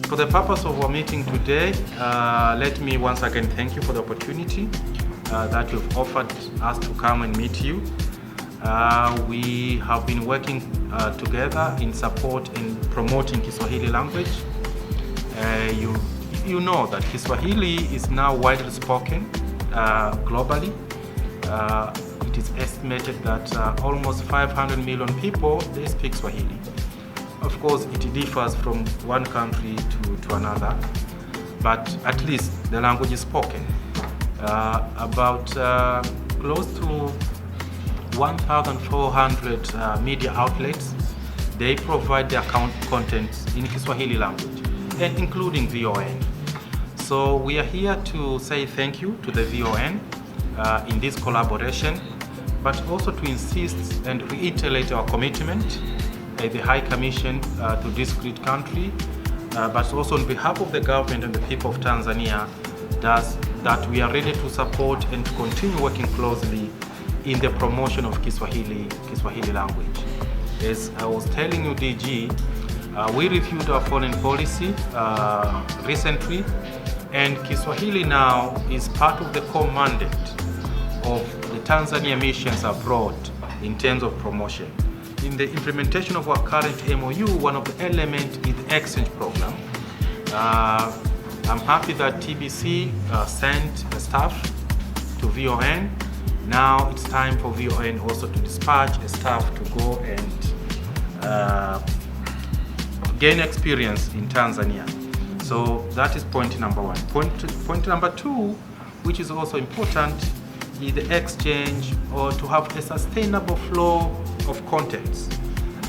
For the purpose of our meeting today, let me once again thank you for the opportunity that you've offered us to come and meet you. We have been working together in support in promoting Kiswahili language. You know that Kiswahili is now widely spoken globally. It is estimated that almost 500 million people, they speak Swahili. Of course, it differs from one country to another, but at least the language is spoken. About close to 1,400 media outlets, they provide their content in Kiswahili language, and including VON. So we are here to say thank you to the VON in this collaboration, but also to insist and reiterate our commitment at the High Commission to this great country, but also on behalf of the government and the people of Tanzania, that we are ready to support and to continue working closely in the promotion of Kiswahili language. As I was telling you, DG, we reviewed our foreign policy recently, and Kiswahili now is part of the core mandate of the Tanzania missions abroad in terms of promotion. In the implementation of our current MOU, one of the elements is the exchange program. I'm happy that TBC sent a staff to VON. Now it's time for VON also to dispatch a staff to go and gain experience in Tanzania. So that is point number one. Point number two, which is also important, is the exchange, or to have a sustainable flow of contents.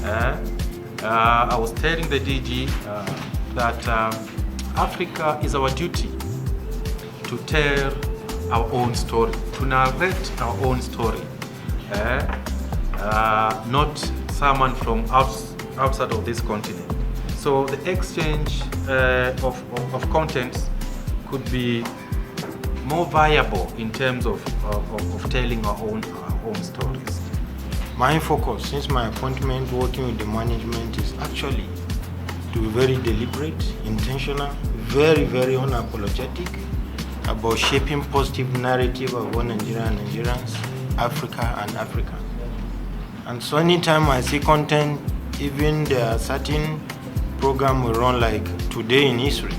I was telling the DG that Africa is our duty to tell our own story, to narrate our own story, not someone from outside of this continent. So the exchange of contents could be more viable in terms of telling our own stories. My focus, since my appointment working with the management, is actually to be very deliberate, intentional, very, very unapologetic about shaping positive narrative about Nigeria and Nigerians, Africa and Africa. And so anytime I see content, even there are certain program we run like Today in History.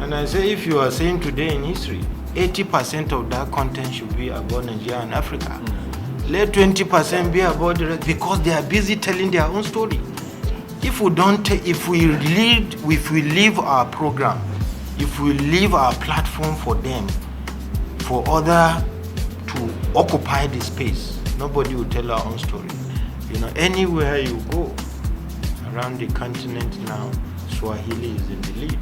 And I say, if you are saying Today in History, 80% of that content should be about Nigeria and Africa. Let 20% be about the rest, because they are busy telling their own story. If we leave our program, if we leave our platform for them, for others to occupy the space, nobody will tell our own story. You know, anywhere you go around the continent now, Swahili is in the lead.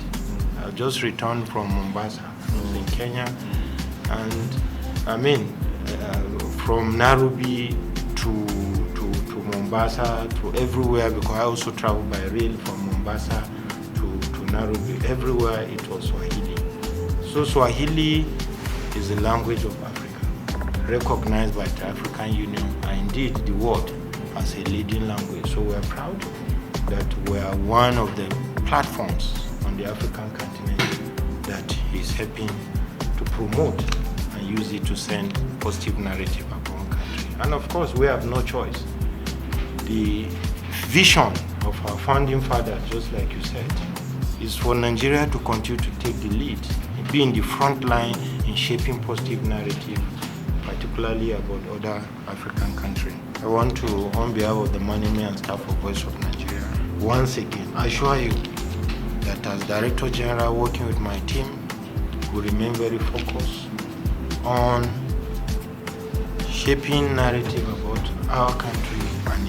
I just returned from Mombasa. I was in Kenya, and I mean, from Nairobi to Mombasa, to everywhere, because I also travel by rail from Mombasa to Nairobi. Everywhere it was Swahili. So Swahili is the language of Africa, recognized by the African Union and indeed the world as a leading language. So we're proud that we are one of the platforms on the African continent that is helping to promote and use it to send positive narrative about our country. And of course, we have no choice. The vision of our founding father, just like you said, is for Nigeria to continue to take the lead, be in the front line in shaping positive narrative, particularly about other African countries. I want to, on behalf of the management and staff of Voice of Nigeria, once again assure you that as Director General working with my team, we remain very focused on shaping narrative about our country and